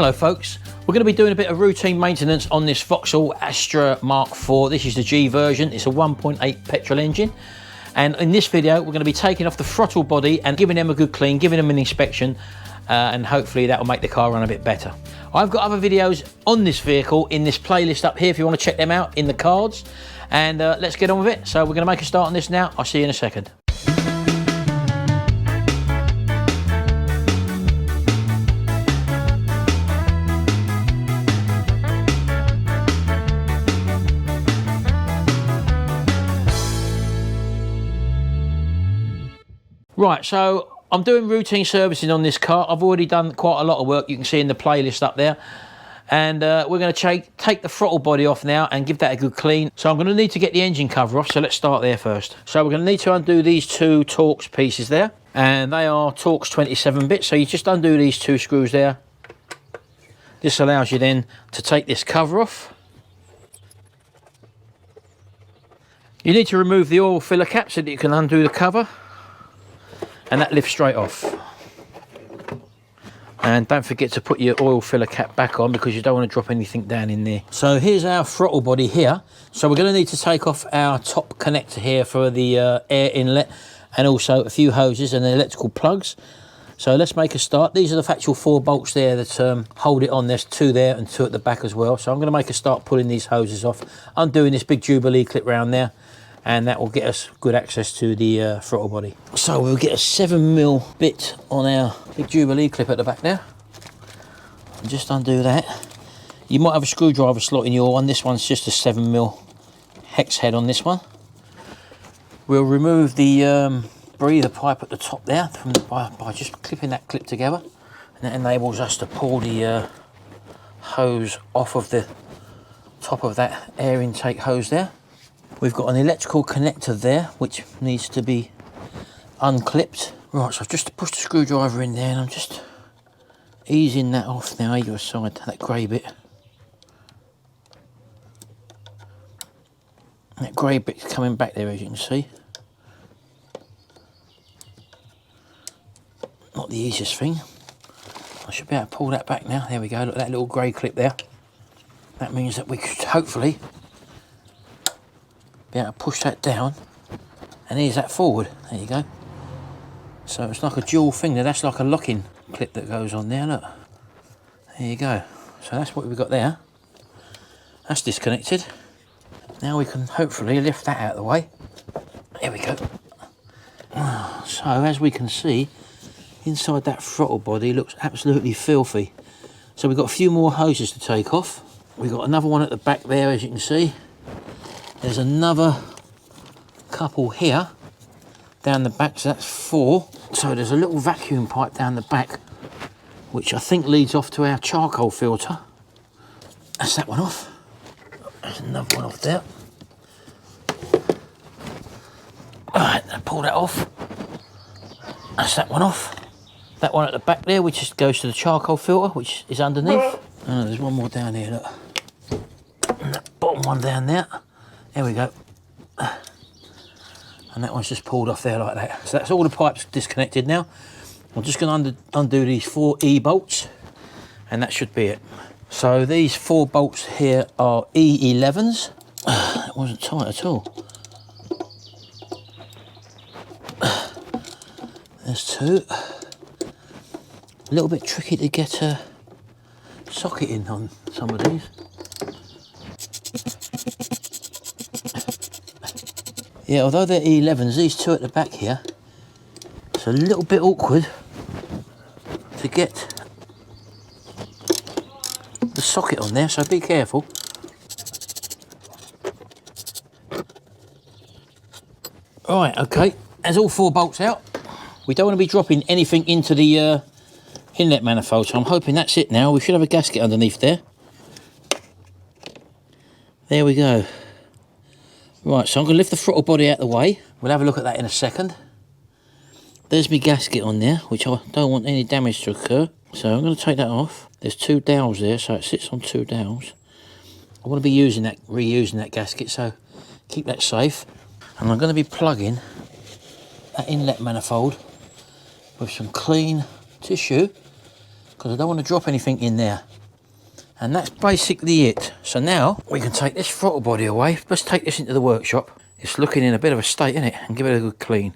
Hello folks, we're going to be doing a bit of routine maintenance on this Vauxhall Astra Mark IV. This is the G version, it's a 1.8 petrol engine. And in this video, we're going to be taking off the throttle body and giving them a good clean, giving them an inspection, and hopefully that will make the car run a bit better. I've got other videos on this vehicle in this playlist up here if you want to check them out in the cards. And let's get on with it. So we're going to make a start on this now. I'll see you in a second. Right, so I'm doing routine servicing on this car. I've already done quite a lot of work, you can see in the playlist up there. And we're going to take the throttle body off now and give that a good clean. So I'm going to need to get the engine cover off, so let's start there first. So we're going to need to undo these two Torx pieces there. And they are Torx 27-bit, so you just undo these two screws there. This allows you then to take this cover off. You need to remove the oil filler cap so that you can undo the cover. And that lifts straight off. And don't forget to put your oil filler cap back on because you don't want to drop anything down in there. So here's our throttle body here. So we're going to need to take off our top connector here for the air inlet, and also a few hoses and the electrical plugs. So let's make a start. These are the actual 4 bolts there that hold it on. There's 2 there and 2 at the back as well. So I'm going to make a start pulling these hoses off. I'm doing this big Jubilee clip round there, and that will get us good access to the throttle body. So we'll get a 7mm bit on our big Jubilee clip at the back there. And just undo that. You might have a screwdriver slot in your one. This one's just a 7mm hex head on this one. We'll remove the breather pipe at the top there by just clipping that clip together. And that enables us to pull the hose off of the top of that air intake hose there. We've got an electrical connector there which needs to be unclipped. Right, so I've just pushed the screwdriver in there and I'm just easing that off now either side, that grey bit. That grey bit's coming back there, as you can see. Not the easiest thing. I should be able to pull that back now. There we go, look at that little grey clip there. That means that we could hopefully be able to push that down and ease that forward. There you go. So it's like a dual thing there. That's like a locking clip that goes on there, look. There you go. So that's what we've got there. That's disconnected. Now we can hopefully lift that out of the way. There we go. So as we can see, inside that throttle body looks absolutely filthy. So we've got a few more hoses to take off. We've got another one at the back there, as you can see. There's another couple here down the back, so that's 4. So there's a little vacuum pipe down the back which I think leads off to our charcoal filter. That's that one off. There's another one off there. Alright, now pull that off. That's that one off. That one at the back there which just goes to the charcoal filter, which is underneath. Oh, there's one more down here, look. And that bottom one down there. There we go. And that one's just pulled off there like that. So that's all the pipes disconnected now. I'm just going to undo these 4 E-bolts and that should be it. So these 4 bolts here are E11s. That wasn't tight at all. There's 2. A little bit tricky to get a socket in on some of these. Yeah, although they're E11s, these 2 at the back here, it's a little bit awkward to get the socket on there, so be careful. Right, okay, there's all 4 bolts out. We don't want to be dropping anything into the inlet manifold, so I'm hoping that's it now. We should have a gasket underneath there. There we go. Right, so I'm going to lift the throttle body out of the way. We'll have a look at that in a second. There's my gasket on there, which I don't want any damage to occur. So I'm going to take that off. There's 2 dowels there, so it sits on 2 dowels. I want to be reusing that gasket, so keep that safe. And I'm going to be plugging that inlet manifold with some clean tissue because I don't want to drop anything in there. And that's basically it. So now we can take this throttle body away. Let's take this into the workshop. It's looking in a bit of a state, isn't it? And give it a good clean.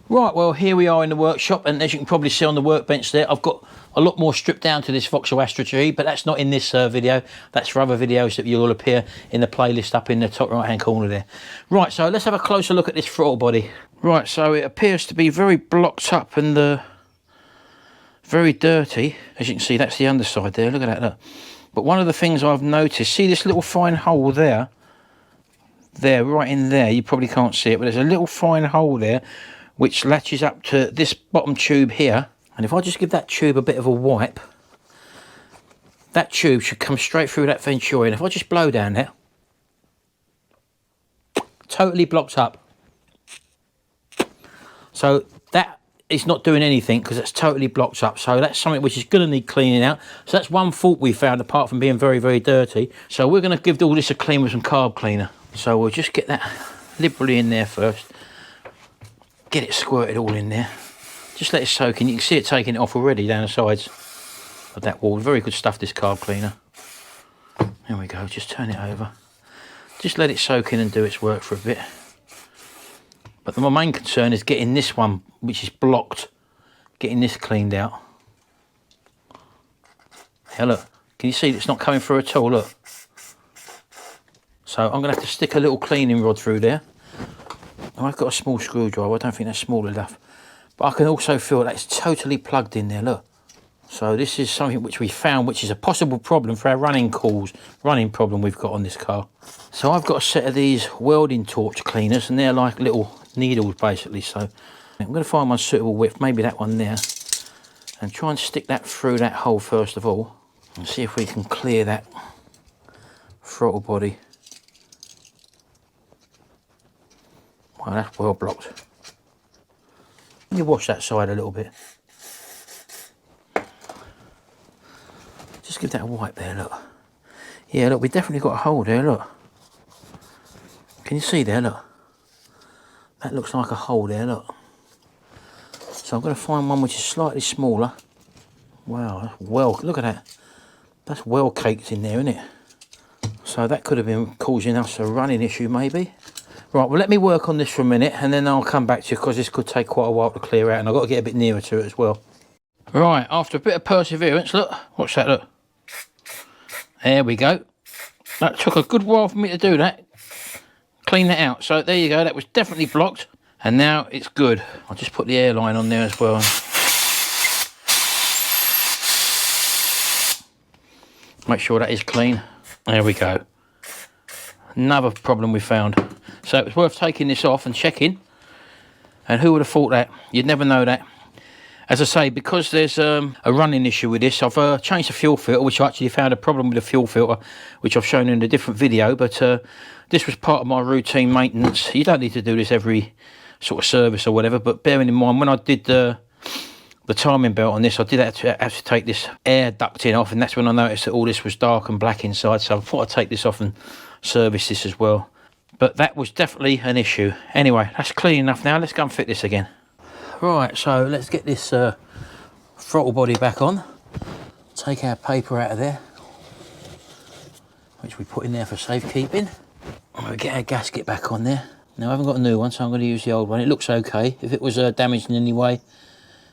Right, well, here we are in the workshop, and as you can probably see on the workbench there, I've got a lot more stripped down to this Vauxhall Astra G, but that's not in this video. That's for other videos that will appear in the playlist up in the top right hand corner there. Right, so let's have a closer look at this throttle body. Right, so it appears to be very blocked up and very dirty. As you can see, that's the underside there. Look at that, look. But one of the things I've noticed, see this little fine hole there? There, right in there, you probably can't see it, but there's a little fine hole there which latches up to this bottom tube here. And if I just give that tube a bit of a wipe, that tube should come straight through that venturi. And if I just blow down there, totally blocked up. So that is not doing anything because it's totally blocked up. So that's something which is going to need cleaning out. So that's one fault we found apart from being very, very dirty. So we're going to give all this a clean with some carb cleaner. So we'll just get that liberally in there first. Get it squirted all in there. Just let it soak in. You can see it taking it off already down the sides of that wall. Very good stuff, this carb cleaner. There we go, just turn it over. Just let it soak in and do its work for a bit. But my main concern is getting this one, which is blocked, getting this cleaned out. Yeah, look, can you see it's not coming through at all, look. So I'm gonna have to stick a little cleaning rod through there. I've got a small screwdriver, I don't think that's small enough. But I can also feel that it's totally plugged in there, look. So this is something which we found, which is a possible problem for our running problem we've got on this car. So I've got a set of these welding torch cleaners, and they're like little needles basically. So I'm going to find one suitable width, maybe that one there, and try and stick that through that hole first of all, and see if we can clear that throttle body. Well, that's well blocked. Let me wash that side a little bit. Just give that a wipe there, look. Yeah, look, we've definitely got a hole there, look. Can you see there, look? That looks like a hole there, look. So I'm going to find one which is slightly smaller. Wow, that's well, look at that. That's well caked in there, isn't it? So that could have been causing us a running issue, maybe. Right, well, let me work on this for a minute and then I'll come back to you because this could take quite a while to clear out and I've got to get a bit nearer to it as well. Right, after a bit of perseverance, look, watch that, look. There we go. That took a good while for me to do that. Clean that out. So there you go, that was definitely blocked and now it's good. I'll just put the airline on there as well. Make sure that is clean. There we go. Another problem we found. So it was worth taking this off and checking. And who would have thought that? You'd never know that. As I say, because there's a running issue with this, I've changed the fuel filter, which I actually found a problem with the fuel filter, which I've shown in a different video. But this was part of my routine maintenance. You don't need to do this every sort of service or whatever. But bearing in mind, when I did the timing belt on this, I did have to take this air ducting off. And that's when I noticed that all this was dark and black inside. So I thought I'd take this off and service this as well. But that was definitely an issue. Anyway, that's clean enough now. Let's go and fit this again. Right, so let's get this throttle body back on. Take our paper out of there, which we put in there for safekeeping. And we'll get our gasket back on there. Now, I haven't got a new one, so I'm going to use the old one. It looks okay. If it was damaged in any way,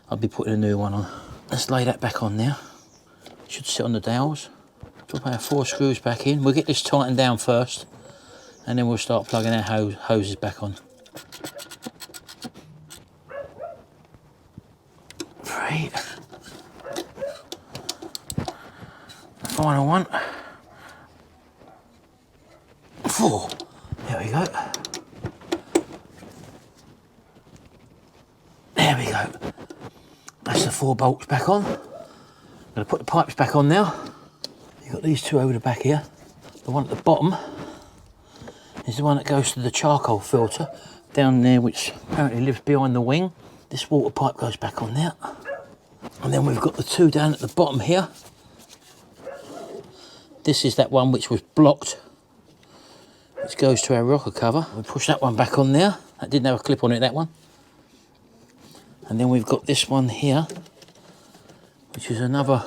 I'd be putting a new one on. Let's lay that back on there. It should sit on the dowels. Drop our 4 screws back in. We'll get this tightened down first, and then we'll start plugging our hoses back on. 3. The final one. 4. There we go. There we go. That's the 4 bolts back on. I'm going to put the pipes back on now. You've got these 2 over the back here. The one at the bottom is the one that goes to the charcoal filter down there, which apparently lives behind the wing. This water pipe goes back on there. And then we've got the 2 down at the bottom here. This is that one which was blocked, which goes to our rocker cover. We push that one back on there. That didn't have a clip on it, that one. And then we've got this one here, which is another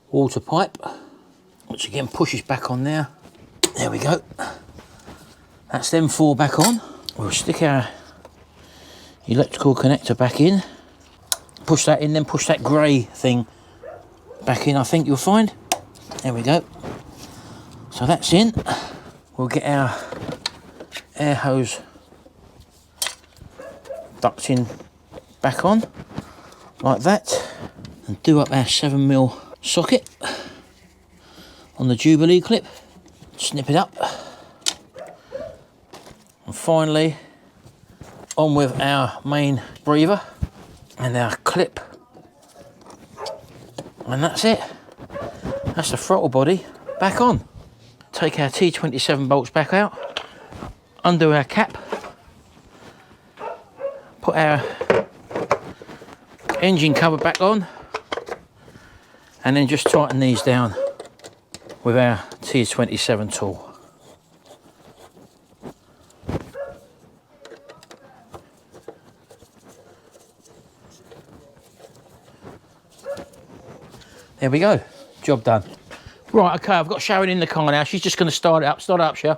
water pipe, which again pushes back on there. There we go. That's them 4 back on. We'll stick our electrical connector back in. Push that in, then push that grey thing back in, I think you'll find. There we go. So that's in. We'll get our air hose ducting back on, like that. And do up our 7mm socket on the Jubilee clip. Snip it up. And finally, on with our main breather and our clip. And that's it. That's the throttle body back on. Take our T27 bolts back out, undo our cap, put our engine cover back on, and then just tighten these down with our T27 tool. There we go, job done. Right, okay, I've got Sharon in the car now. She's just going to start it up. Start it up, Sharon.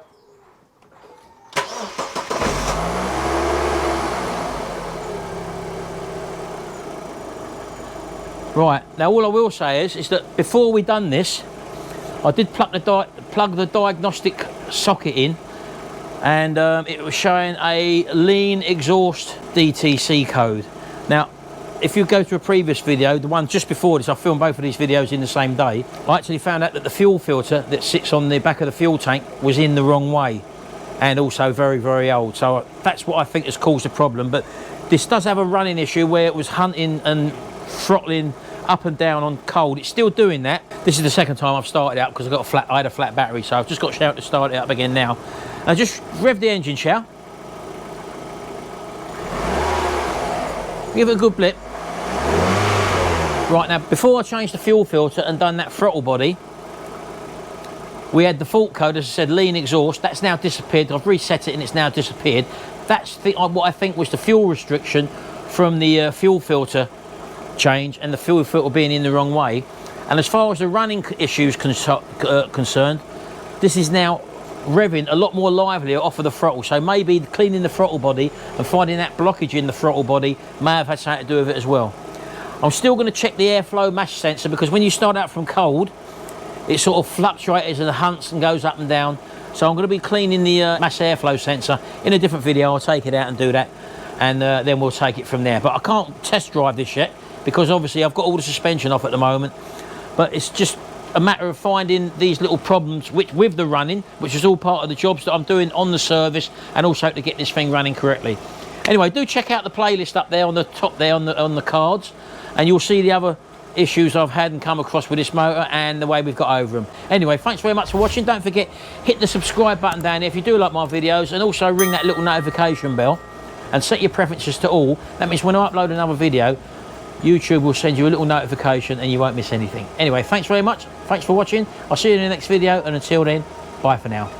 Right, now all I will say is that before we done this, I did plug the diagnostic socket in, and it was showing a lean exhaust DTC code. Now, if you go to a previous video, the one just before this, I filmed both of these videos in the same day, I actually found out that the fuel filter that sits on the back of the fuel tank was in the wrong way, and also very, very old. So that's what I think has caused the problem. But this does have a running issue where it was hunting and throttling up and down on cold. It's still doing that. This is the second time I've started out because I had a flat battery, so I've just got Sharon to start it up again now. And just rev the engine, Sharon. Give it a good blip. Right, now before I changed the fuel filter and done that throttle body, we had the fault code, as I said, lean exhaust. That's now disappeared. I've reset it and it's now disappeared. That's what I think was the fuel restriction from the fuel filter change and the fuel filter being in the wrong way. And as far as the running issues concerned, this is now revving a lot more livelier off of the throttle. So maybe cleaning the throttle body and finding that blockage in the throttle body may have had something to do with it as well. I'm still going to check the airflow mass sensor, because when you start out from cold, it sort of fluctuates and hunts and goes up and down. So I'm going to be cleaning the mass airflow sensor in a different video. I'll take it out and do that, and then we'll take it from there. But I can't test drive this yet, because obviously I've got all the suspension off at the moment. But it's just a matter of finding these little problems with the running, which is all part of the jobs that I'm doing on the service, and also to get this thing running correctly. Anyway, do check out the playlist up there on the top there on the cards, and you'll see the other issues I've had and come across with this motor and the way we've got over them. Anyway, thanks very much for watching. Don't forget, hit the subscribe button down there if you do like my videos, and also ring that little notification bell and set your preferences to all. That means when I upload another video, YouTube will send you a little notification and you won't miss anything. Anyway, thanks very much. Thanks for watching. I'll see you in the next video, and until then, bye for now.